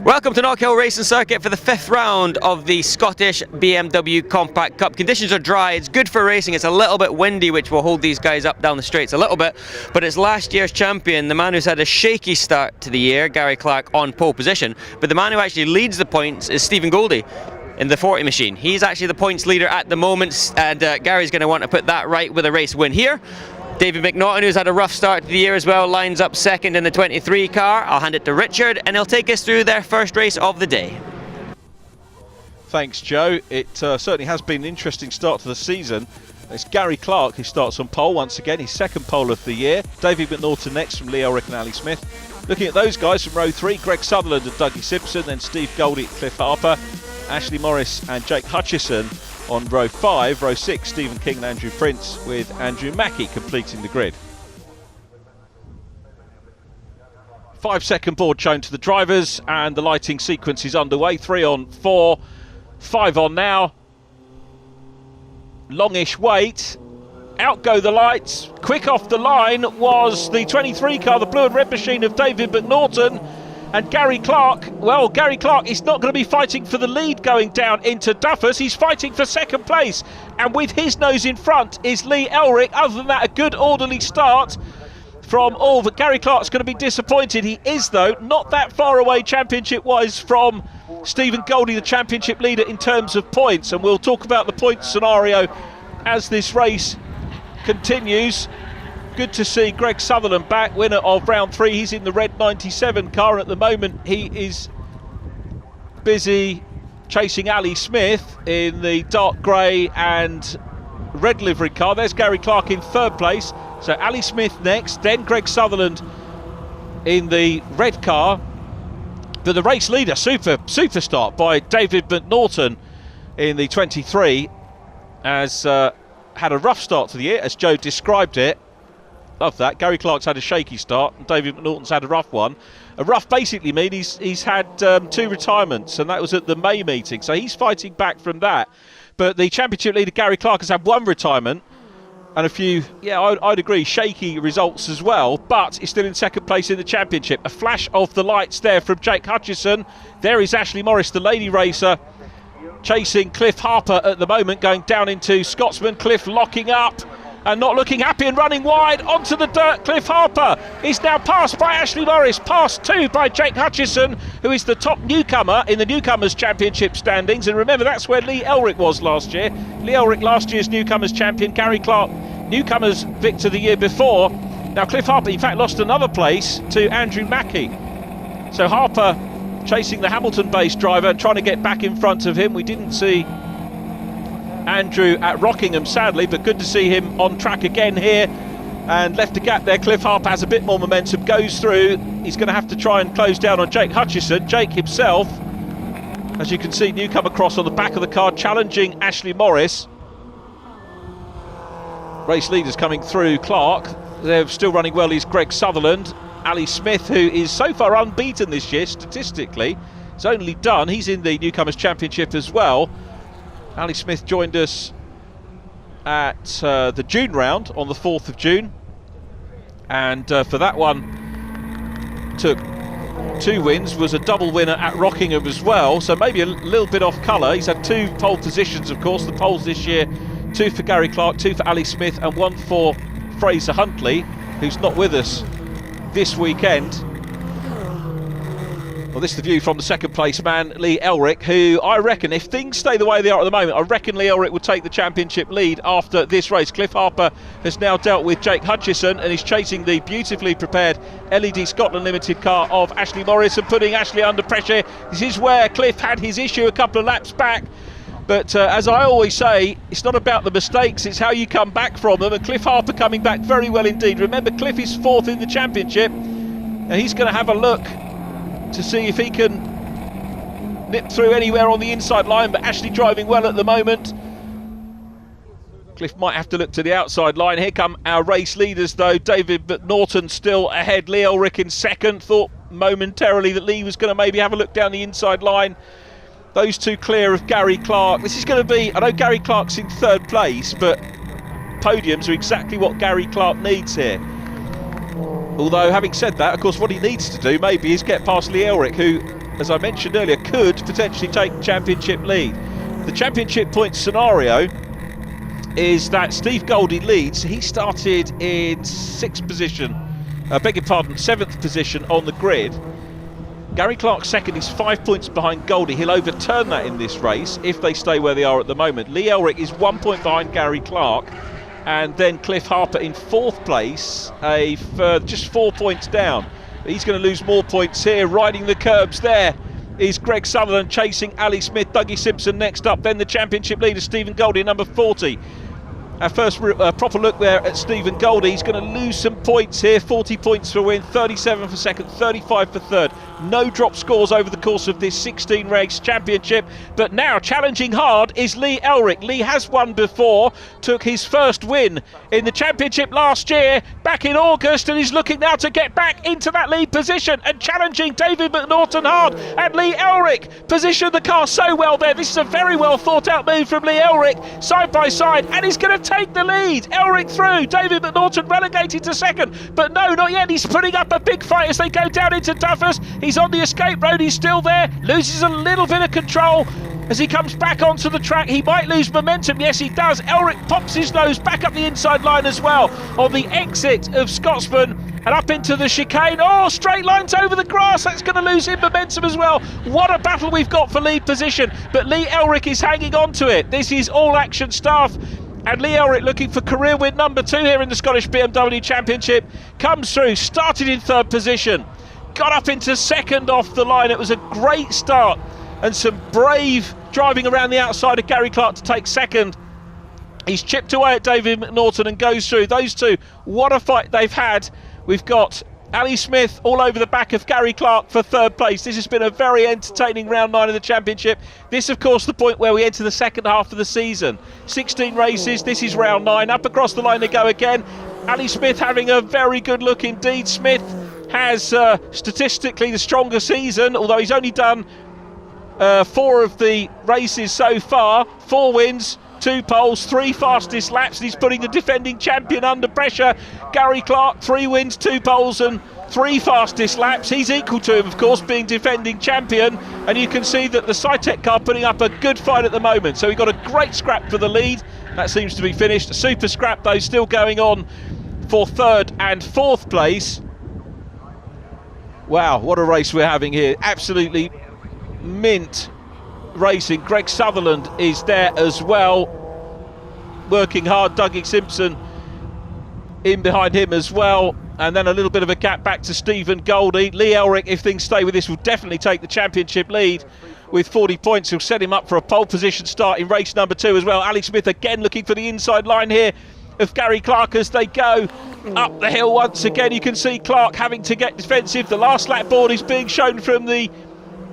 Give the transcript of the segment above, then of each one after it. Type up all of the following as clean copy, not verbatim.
Welcome to Knockhill Racing Circuit for the 5th round of the Scottish BMW Compact Cup. Conditions are dry, it's good for racing, it's a little bit windy, which will hold these guys up down the straights a little bit, but it's last year's champion, the man who's had a shaky start to the year, Gary Clark, on pole position, but the man who actually leads the points is Stephen Goldie in the 40 machine. He's actually the points leader at the moment, and Gary's going to want to put that right with a race win here. David McNaughton, who's had a rough start to the year as well, lines up second in the 23 car. I'll hand it to Richard, and he'll take us through their first race of the day. Thanks, Joe. It certainly has been an interesting start to the season. It's Gary Clark who starts on pole once again, his second pole of the year. David McNaughton next from Lee ELRICK and Ali Smith. Looking at those guys from row 3, Greg Sutherland and Dougie Simpson, then Steve Goldie, Cliff Harper, Ashley Morris and Jake Hutchison. On row 5, row 6, Stephen King and Andrew Prince, with Andrew Mackey completing the grid. 5-second board shown to the drivers, and the lighting sequence is underway. 3 on 4, 5 on now. Longish wait. Out go the lights. Quick off the line was the 23 car, the blue and red machine of David McNaughton. And Gary Clark, well, Gary Clark is not going to be fighting for the lead going down into Duffus. He's fighting for second place. And with his nose in front is Lee ELRICK. Other than that, a good orderly start from all. But Gary Clark's going to be disappointed. He is, though, not that far away championship-wise from Stephen Goldie, the championship leader in terms of points. And we'll talk about the points scenario as this race continues. Good to see Greg Sutherland back, winner of round 3. He's in the red 97 car at the moment. He is busy chasing Ali Smith in the dark grey and red livery car. There's Gary Clark in 3rd place. So Ali Smith next, then Greg Sutherland in the red car. But the race leader, super start by David McNaughton in the 23, has had a rough start to the year, as Joe described it. Love that. Gary Clark's had a shaky start and David McNaughton's had a rough one. A rough basically means he's had 2 retirements, and that was at the May meeting, so he's fighting back from that. But the championship leader Gary Clark has had 1 retirement and a few, I'd agree, shaky results as well, but he's still in 2nd place in the championship. A flash of the lights there from Jake Hutchison. There is Ashley Morris, the lady racer, chasing Cliff Harper at the moment, going down into Scotsman. Cliff locking up and not looking happy and running wide onto the dirt. Cliff Harper is now passed by Ashley Morris, passed too by Jake Hutchison, who is the top newcomer in the Newcomers Championship standings. And remember, that's where Lee ELRICK was last year. Lee ELRICK last year's Newcomers champion, Gary Clark, Newcomers victor the year before. Now Cliff Harper, in fact, lost another place to Andrew Mackey. So Harper chasing the Hamilton-based driver and trying to get back in front of him. We didn't see Andrew at Rockingham, sadly, but good to see him on track again here, and left a gap there. Cliff Harper has a bit more momentum, goes through. He's going to have to try and close down on Jake Hutchison. Jake himself, as you can see, newcomer cross on the back of the car, challenging Ashley Morris. Race leaders coming through. Clark, they're still running well, is Greg Sutherland. Ali Smith, who is so far unbeaten this year statistically, he's only done, he's in the Newcomers Championship as well. Ali Smith joined us at the June round on the 4th of June, and for that one took 2 wins, was a double winner at Rockingham as well, so maybe a little bit off colour. He's had 2 pole positions, of course, the poles this year, 2 for Gary Clark, 2 for Ali Smith, and 1 for Fraser Huntley, who's not with us this weekend. Well, this is the view from the 2nd place man, Lee ELRICK, who I reckon, if things stay the way they are at the moment, I reckon Lee ELRICK will take the championship lead after this race. Cliff Harper has now dealt with Jake Hutchison and is chasing the beautifully prepared LED Scotland Limited car of Ashley Morris and putting Ashley under pressure. This is where Cliff had his issue a couple of laps back. But as I always say, it's not about the mistakes, it's how you come back from them. And Cliff Harper coming back very well indeed. Remember, Cliff is 4th in the championship, and he's going to have a look to see if he can nip through anywhere on the inside line, but Ashley driving well at the moment. Cliff might have to look to the outside line. Here come our race leaders though. David McNaughton still ahead, Lee ELRICK in 2nd. Thought momentarily that Lee was going to maybe have a look down the inside line. Those 2 clear of Gary Clark. This is going to be, I know Gary Clark's in 3rd place, but podiums are exactly what Gary Clark needs here. Although, having said that, of course, what he needs to do maybe is get past Lee ELRICK, who as I mentioned earlier, could potentially take championship lead. The championship point scenario is that Steve Goldie leads. He started in 6th position, beg your pardon, 7th position on the grid. Gary Clark second, he's 5 points behind Goldie. He'll overturn that in this race if they stay where they are at the moment. Lee ELRICK is 1 point behind Gary Clark, and then Cliff Harper in 4th place, just 4 points down. He's going to lose more points here. Riding the curbs there is Greg Sutherland, chasing Ali Smith. Dougie Simpson next up, then the championship leader Stephen Goldie, number 40. Our first proper look there at Stephen Goldie. He's going to lose some points here. 40 points for win, 37 for second, 35 for third. No drop scores over the course of this 16 race championship. But now challenging hard is Lee ELRICK. Lee has won before, took his first win in the championship last year back in August, and he's looking now to get back into that lead position and challenging David McNaughton hard. And Lee ELRICK positioned the car so well there. This is a very well thought out move from Lee ELRICK, side by side, and he's going to take the lead. ELRICK through, David McNaughton relegated to second, but no, not yet. He's putting up a big fight as they go down into Duffus. He's on the escape road, he's still there, loses a little bit of control as he comes back onto the track. He might lose momentum, yes he does. ELRICK pops his nose back up the inside line as well on the exit of Scotsman and up into the chicane. Oh, straight lines over the grass, that's going to lose him momentum as well. What a battle we've got for lead position, but Lee ELRICK is hanging on to it. This is all action stuff. And Lee ELRICK looking for career win number 2 here in the Scottish BMW Championship. Comes through, started in 3rd position, got up into second off the line. It was a great start and some brave driving around the outside of Gary Clark to take second. He's chipped away at David McNaughton and goes through. Those two, what a fight they've had. We've got Ali Smith all over the back of Gary Clark for 3rd place. This has been a very entertaining round 9 of the championship. This, of course, the point where we enter the second half of the season. 16 races, this is round 9. Up across the line they go again. Ali Smith having a very good look indeed. Smith has statistically the stronger season, although he's only done 4 of the races so far. 4 wins, 2 poles, 3 fastest laps, and he's putting the defending champion under pressure. Gary Clark, 3 wins, 2 poles and 3 fastest laps. He's equal to him, of course, being defending champion, and you can see that the Cytec car putting up a good fight at the moment. So we've got a great scrap for the lead. That seems to be finished. A super scrap, though, still going on for 3rd and 4th place. Wow, what a race we're having here. Absolutely mint racing. Greg Sutherland is there as well, working hard. Dougie Simpson in behind him as well, and then a little bit of a gap back to Stephen Goldie. Lee ELRICK, if things stay with this, will definitely take the championship lead with 40 points. He'll set him up for a pole position start in race number 2 as well. Ali Smith again looking for the inside line here of Gary Clark as they go up the hill once again. You can see Clark having to get defensive. The last lap board is being shown from the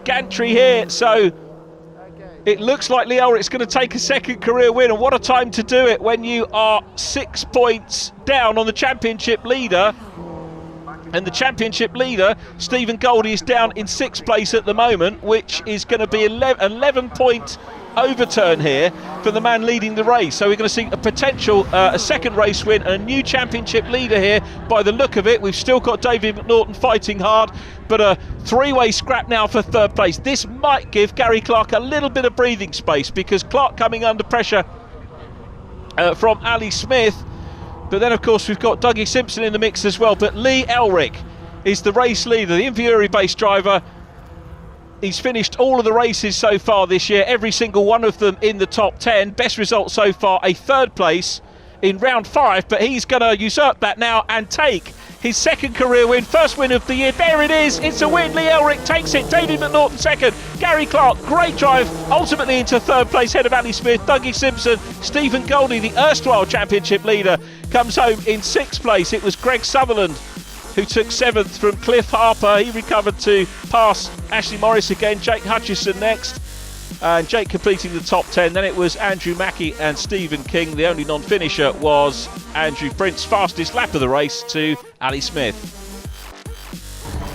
gantry here, so it looks like Lee ELRICK's going to take a second career win, and what a time to do it when you are 6 points down on the championship leader. And the championship leader, Stephen Goldie, is down in 6th place at the moment, which is going to be 11-point overturn here for the man leading the race. So we're going to see a potential a second race win and a new championship leader here by the look of it. We've still got David McNaughton fighting hard, but a 3-way scrap now for 3rd place. This might give Gary Clark a little bit of breathing space, because Clark coming under pressure from Ali Smith. But then, of course, we've got Dougie Simpson in the mix as well. But Lee ELRICK is the race leader, the Inverurie-based driver. He's finished all of the races so far this year, every single one of them in the top 10. Best result so far, a 3rd place in round 5. But he's going to usurp that now and take his second career win, first win of the year. There it is, it's a win. Lee ELRICK takes it. David McNaughton second. Gary Clark, great drive, ultimately into 3rd place, ahead of Ali Smith. Dougie Simpson, Stephen Goldie, the erstwhile championship leader, comes home in 6th place. It was Greg Sutherland who took 7th from Cliff Harper. He recovered to pass Ashley Morris again. Jake Hutchison next, and Jake completing the top 10. Then it was Andrew Mackey and Stephen King. The only non-finisher was Andrew Prince. Fastest lap of the race to Ali Smith.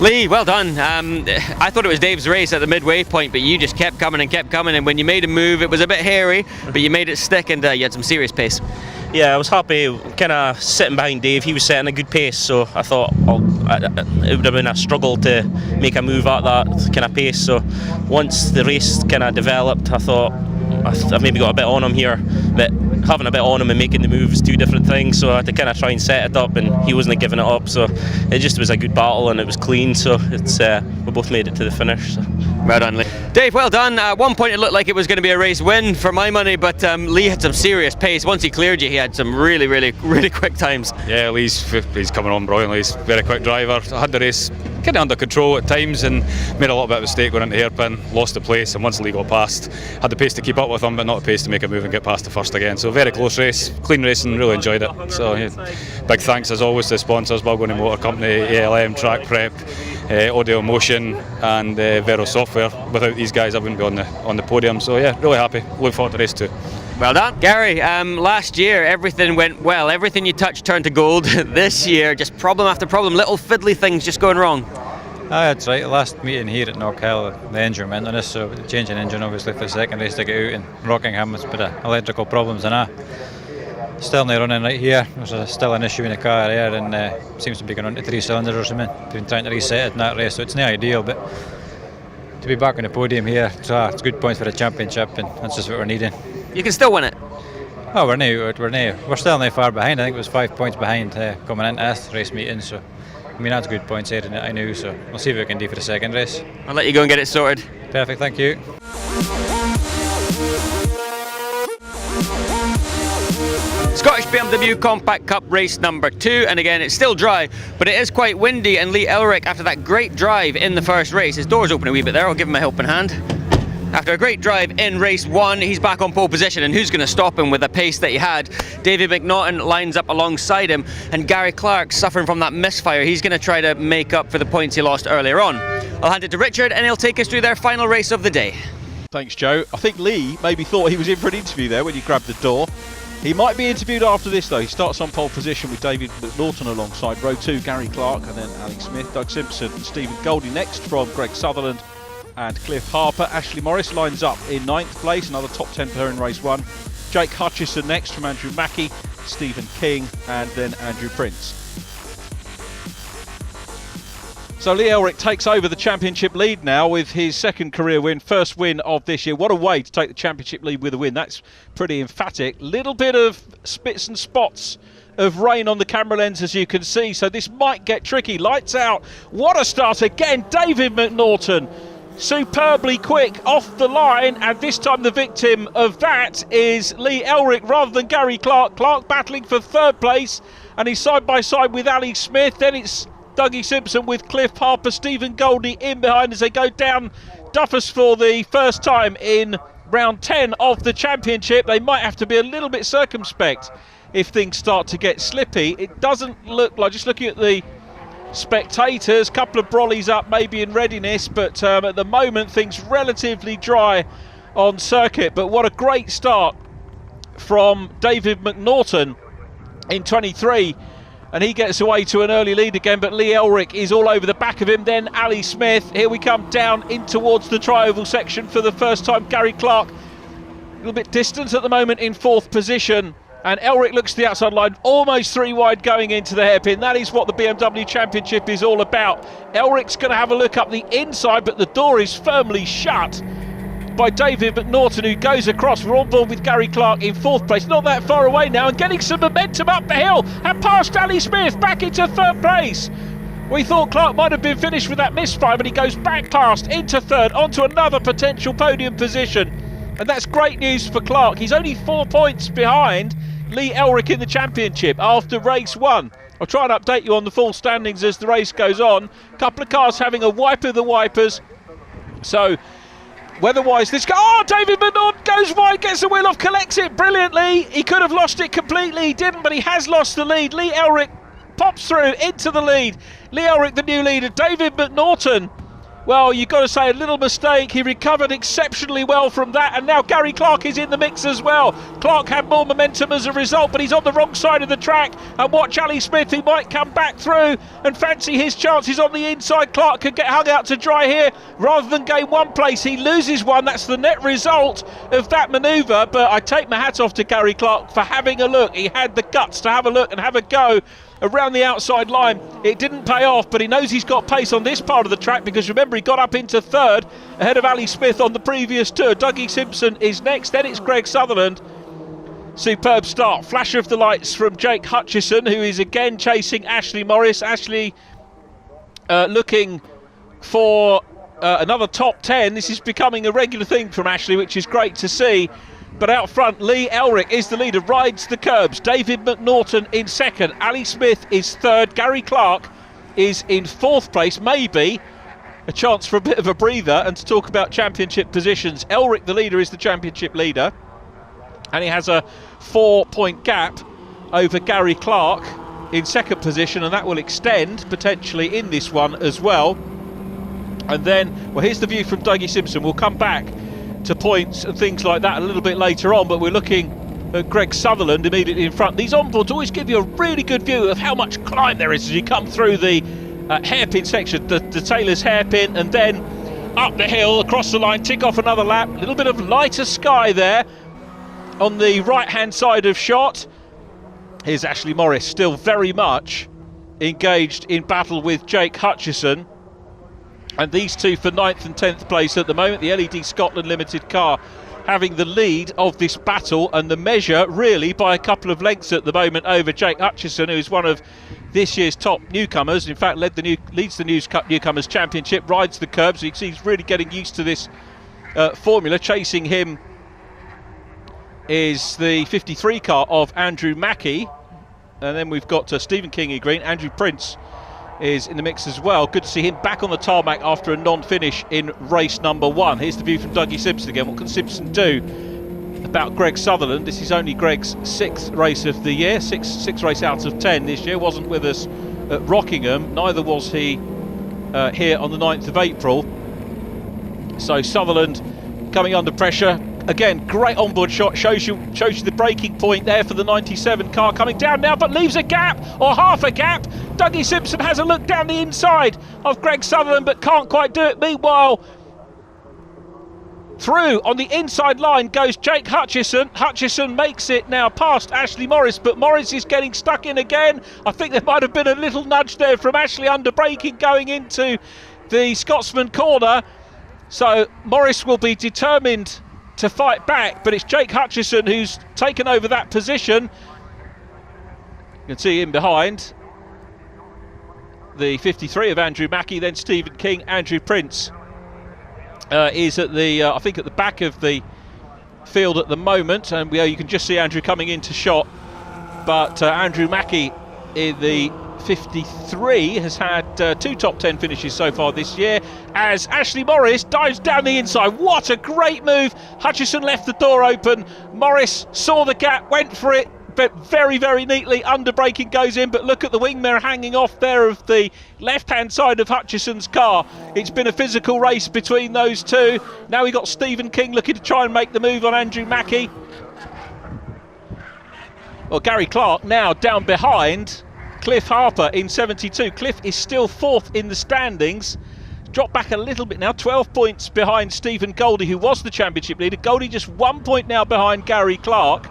Lee, well done. I thought it was Dave's race at the midway point, but you just kept coming and kept coming, and when you made a move it was a bit hairy, but you made it stick, and you had some serious pace. Yeah, I was happy kind of sitting behind Dave. He was setting a good pace, so I thought it would have been a struggle to make a move at that kind of pace. So once the race kind of developed, I thought I've maybe got a bit on him here, but having a bit on him and making the moves, two different things. So I had to kind of try and set it up, and he wasn't giving it up. So it just was a good battle, and it was clean. So it's we both made it to the finish. So. Well done, Lee. Dave, well done. At one point it looked like it was going to be a race win for my money, but Lee had some serious pace. Once he cleared you, he had some really quick times. Yeah, he's coming on brilliantly. He's a very quick driver. I had the race kind of under control at times and made a little bit of a mistake going into hairpin, lost the place, and once Lee got past, had the pace to keep up with him, but not the pace to make a move and get past the first again. So very close race, clean racing, really enjoyed it. So yeah, big thanks as always to the sponsors, Balgony Motor Company, ALM, Track Prep, Audio Motion and Vero Software. Without these guys I wouldn't be on the podium, so yeah, really happy. Look forward to race 2. Well done. Gary, last year everything went well, everything you touched turned to gold. This year just problem after problem, little fiddly things just going wrong. That's right, last meeting here at Knockhill the engine went on us, so changing engine obviously for the second race to get out, and Rockingham was a bit of electrical problems and that. Still not running right here, there's still an issue in the car there, and seems to be going on to 3 cylinders or something. Been trying to reset it in that race, so it's not ideal, but to be back on the podium here, it's good points for the championship, and that's just what we're needing. You can still win it. Oh, we're still not far behind. I think it was 5 points behind coming into this race meeting, so I mean that's good points heading it, I knew, so we'll see what we can do for the second race. I'll let you go and get it sorted. Perfect, thank you. Scottish BMW Compact Cup race number 2, and again it's still dry, but it is quite windy, and Lee ELRICK, after that great drive in the first race, his door's open a wee bit there, I'll give him a helping hand. After a great drive in race 1, he's back on pole position, and who's going to stop him with the pace that he had? David McNaughton lines up alongside him, and Gary Clark suffering from that misfire. He's going to try to make up for the points he lost earlier on. I'll hand it to Richard, and he'll take us through their final race of the day. Thanks, Joe. I think Lee maybe thought he was in for an interview there when you grabbed the door. He might be interviewed after this though. He starts on pole position with David McNaughton alongside row 2, Gary Clark, and then Alex Smith, Doug Simpson and Stephen Goldie next from Greg Sutherland and Cliff Harper. Ashley Morris lines up in 9th place, another top 10 player in race 1. Jake Hutchison next from Andrew Mackey, Stephen King and then Andrew Prince. So Lee ELRICK takes over the championship lead now with his second career win, first win of this year. What a way to take the championship lead with a win. That's pretty emphatic. Little bit of spits and spots of rain on the camera lens, as you can see, so this might get tricky. Lights out. What a start again. David McNaughton, superbly quick off the line, and this time the victim of that is Lee ELRICK rather than Gary Clark. Clark battling for 3rd place, and he's side by side with Ali Smith. Then it's Dougie Simpson with Cliff Harper, Stephen Goldie in behind as they go down Duffus for the first time in round 10 of the championship. They might have to be a little bit circumspect if things start to get slippy. It doesn't look like, just looking at the spectators, couple of brollies up maybe in readiness, but at the moment things relatively dry on circuit. But what a great start from David McNaughton in 23, and he gets away to an early lead again, but Lee ELRICK is all over the back of him. Then Ali Smith. Here we come down in towards the tri-oval section for the first time. Gary Clark a little bit distant at the moment in 4th position, and ELRICK looks to the outside line, almost 3 wide going into the hairpin. That is what the BMW Championship is all about. ELRICK's going to have a look up the inside, but the door is firmly shut by David McNaughton, who goes across. We're on board with Gary Clark in 4th place, not that far away now, and getting some momentum up the hill, and past Ali Smith back into 3rd place. We thought Clark might have been finished with that misfire, but he goes back past into 3rd, onto another potential podium position, and that's great news for Clark. He's only 4 points behind Lee ELRICK in the championship after race 1. I'll try and update you on the full standings as the race goes on. A couple of cars having a wipe of the wipers, so weather-wise, this guy, David McNaughton goes wide, gets the wheel off, collects it brilliantly. He could have lost it completely, he didn't, but he has lost the lead. Lee ELRICK pops through into the lead. Lee ELRICK, the new leader. David McNaughton Well, you've got to say a little mistake. He recovered exceptionally well from that, and now Gary Clark is in the mix as well. Clark had more momentum as a result, but he's on the wrong side of the track. And watch Ali Smith, who might come back through and fancy his chances on the inside. Clark could get hung out to dry here rather than gain one place. He loses one. That's the net result of that manoeuvre. But I take my hat off to Gary Clark for having a look. He had the guts to have a look and have a go around the outside line. It didn't pay off, but he knows he's got pace on this part of the track, because remember, he got up into third ahead of Ali Smith on the previous tour. Dougie Simpson is next, then it's Greg Sutherland. Superb start. Flash of the lights from Jake Hutchison, who is again chasing Ashley Morris. Ashley looking for another top 10. This is becoming a regular thing from Ashley, which is great to see. But out front, Lee Elrick is the leader, rides the curbs. David McNaughton in second. Ali Smith is third. Gary Clark is in fourth place. Maybe a chance for a bit of a breather and to talk about championship positions. Elrick, the leader, is the championship leader. And he has a 4-point gap over Gary Clark in second position, and that will extend potentially in this one as well. And then, well, here's the view from Dougie Simpson. We'll come back to points and things like that a little bit later on, but we're looking at Greg Sutherland immediately in front. These onboards always give you a really good view of how much climb there is as you come through the hairpin section, the Taylor's hairpin, and then up the hill, across the line, tick off another lap. A little bit of lighter sky there on the right hand side of shot. Here's Ashley Morris, still very much engaged in battle with Jake Hutchison. And these two for 9th and 10th place at the moment. The LED Scotland Limited car having the lead of this battle, and the measure really by a couple of lengths at the moment over Jake Hutchison, who's one of this year's top newcomers. In fact, leads the News Cup Newcomers Championship, rides the curbs. So you can see he's really getting used to this formula. Chasing him is the 53 car of Andrew Mackie. And then we've got Stephen King Green. Andrew Prince is in the mix as well. Good to see him back on the tarmac after a non-finish in race number 1. Here's the view from Dougie Simpson again. What can Simpson do about Greg Sutherland? This is only Greg's 6th race of the year, six race out of 10 this year. Wasn't with us at Rockingham, neither was he here on the 9th of April. So Sutherland coming under pressure. Again, great onboard shot, shows you the braking point there for the 97 car, coming down now, but leaves a gap, or half a gap. Dougie Simpson has a look down the inside of Greg Sutherland, but can't quite do it. Meanwhile, through on the inside line goes Jake Hutchison. Hutchison makes it now past Ashley Morris, but Morris is getting stuck in again. I think there might have been a little nudge there from Ashley under braking going into the Scotsman corner. So Morris will be determined to fight back, but it's Jake Hutchison who's taken over that position. You can see him behind the 53 of Andrew Mackie, then Stephen King. Andrew Prince is at the I think at the back of the field at the moment, and you can just see Andrew coming into shot. But Andrew Mackie in the 53 has had 2 top 10 finishes so far this year, as Ashley Morris dives down the inside. What a great move. Hutchison left the door open. Morris saw the gap, went for it, but very, very neatly under braking goes in. But look at the wing mirror hanging off there of the left hand side of Hutchison's car. It's been a physical race between those two. Now we got Stephen King looking to try and make the move on Andrew Mackie. Well, Gary Clark now down behind Cliff Harper in 72. Cliff is still 4th in the standings. Dropped back a little bit now, 12 points behind Stephen Goldie, who was the championship leader. Goldie just 1 point now behind Gary Clark.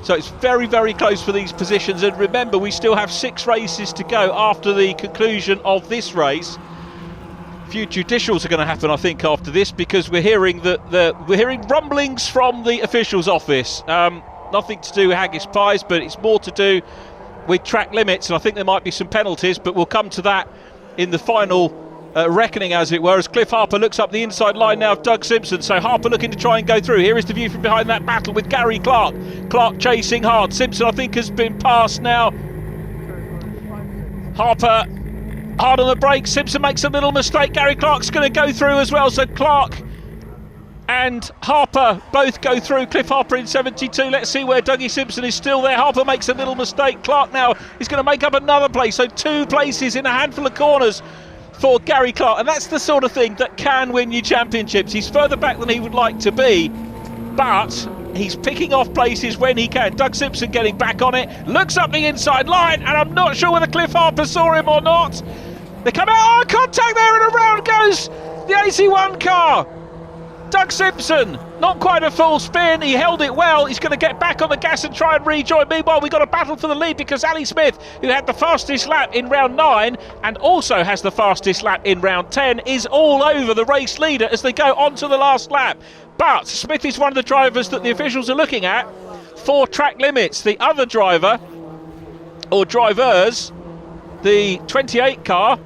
So it's very, very close for these positions. And remember, we still have 6 races to go after the conclusion of this race. A few judicials are going to happen, I think, after this, because we're hearing rumblings from the officials' office. Nothing to do with haggis pies, but it's more to do with track limits, and I think there might be some penalties, but we'll come to that in the final reckoning, as it were, as Cliff Harper looks up the inside line now of Doug Simpson. So Harper looking to try and go through. Here is the view from behind that battle with Gary Clark. Clark chasing hard. Simpson, I think, has been passed now. Harper hard on the brakes. Simpson makes a little mistake. Gary Clark's going to go through as well, so Clark and Harper both go through. Cliff Harper in 72. Let's see where Dougie Simpson is still there. Harper makes a little mistake. Clark now is going to make up another place. So 2 places in a handful of corners for Gary Clark, and that's the sort of thing that can win you championships. He's further back than he would like to be, but he's picking off places when he can. Doug Simpson getting back on it, looks up the inside line, and I'm not sure whether Cliff Harper saw him or not. They come out, contact there, and around goes the AC1 car. Doug Simpson, not quite a full spin, he held it well, he's going to get back on the gas and try and rejoin. Meanwhile, we've got a battle for the lead because Ali Smith, who had the fastest lap in round 9 and also has the fastest lap in round 10, is all over the race leader as they go on to the last lap. But Smith is one of the drivers that the officials are looking at for track limits. The other driver, or drivers, the 28 car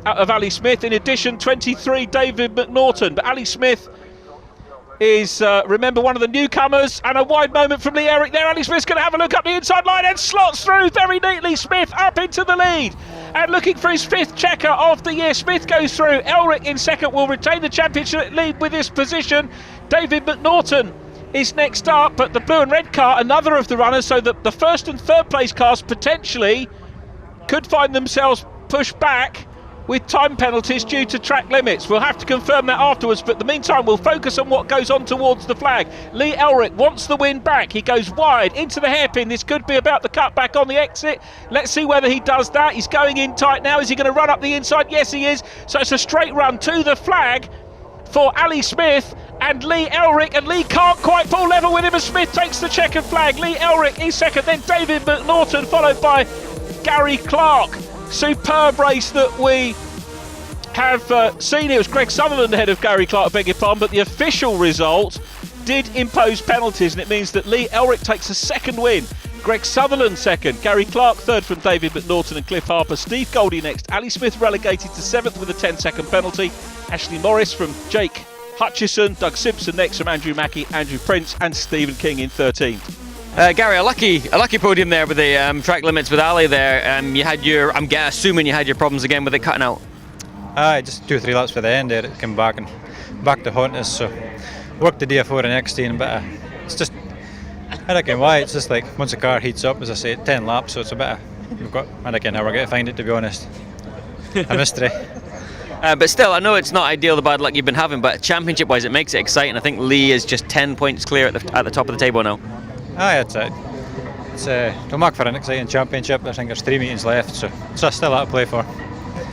out of Ali Smith, in addition 23 David McNaughton. But Ali Smith is, remember, one of the newcomers, and a wide moment from Lee ELRICK there. Ali Smith's going to have a look up the inside line and slots through very neatly. Smith up into the lead and looking for his 5th checker of the year. Smith goes through. ELRICK in second will retain the championship lead with this position. David McNaughton is next up, but the blue and red car, another of the runners, so that the 1st and 3rd place cars potentially could find themselves pushed back with time penalties due to track limits. We'll have to confirm that afterwards, but in the meantime we'll focus on what goes on towards the flag. Lee ELRICK wants the win back. He goes wide into the hairpin. This could be about the cutback on the exit. Let's see whether he does that. He's going in tight now. Is he going to run up the inside? Yes, he is. So it's a straight run to the flag for Ali Smith and Lee ELRICK, and Lee can't quite pull level with him as Smith takes the checkered flag. Lee ELRICK is second, then David McNaughton, followed by Gary Clark. Superb race that we have seen. It was Greg Sutherland ahead of Gary Clark, beg your pardon, but the official result did impose penalties, and it means that Lee ELRICK takes a 2nd win. Greg Sutherland 2nd, Gary Clark 3rd from David McNaughton and Cliff Harper. Steve Goldie next. Ali Smith relegated to 7th with a 10-second penalty. Ashley Morris from Jake Hutchison. Doug Simpson next from Andrew Mackey, Andrew Prince and Stephen King in 13th. Gary, a lucky podium there with the track limits with Ali there. You had your, I'm assuming you had your problems again with it cutting out. Just 2 or 3 laps for the end there, it came back to haunt us, so worked the DF4 and XT, but it's just, I reckon why, it's just like once the car heats up, as I say, 10 laps, so it's a bit I reckon how we're going to find it, to be honest. A mystery. But still, I know it's not ideal, the bad luck you've been having, but championship wise it makes it exciting. I think Lee is just 10 points clear at the top of the table now. It's it'll mark for an exciting championship. I think there's 3 meetings left, so it's still a lot to play for.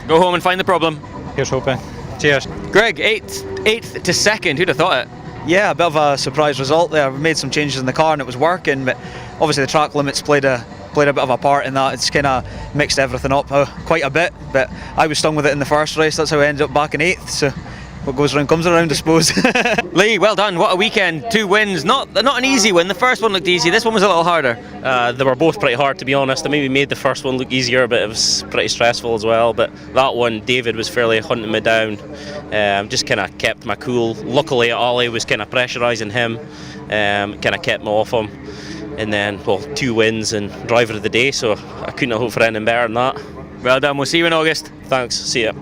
Go home and find the problem. Here's hoping. Cheers. Greg, 8th to 2nd, who'd have thought it? Yeah, a bit of a surprise result there. We made some changes in the car and it was working, but obviously the track limits played a bit of a part in that. It's kind of mixed everything up quite a bit, but I was stung with it in the first race. That's how I ended up back in 8th, so what goes around comes around, I suppose. Lee, well done. What a weekend. 2 wins. Not an easy win. The first one looked easy. This one was a little harder. They were both pretty hard, to be honest. I maybe made the first one look easier, but it was pretty stressful as well. But that one, David was fairly hunting me down. Just kind of kept my cool. Luckily, Ollie was kind of pressurising him. Kind of kept me off him. And then, well, 2 wins and driver of the day, so I couldn't have hoped for anything better than that. Well done. We'll see you in August. Thanks. See ya.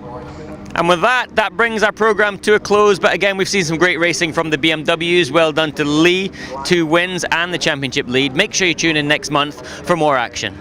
And with that brings our programme to a close. But again, we've seen some great racing from the BMWs. Well done to Lee, 2 wins and the championship lead. Make sure you tune in next month for more action.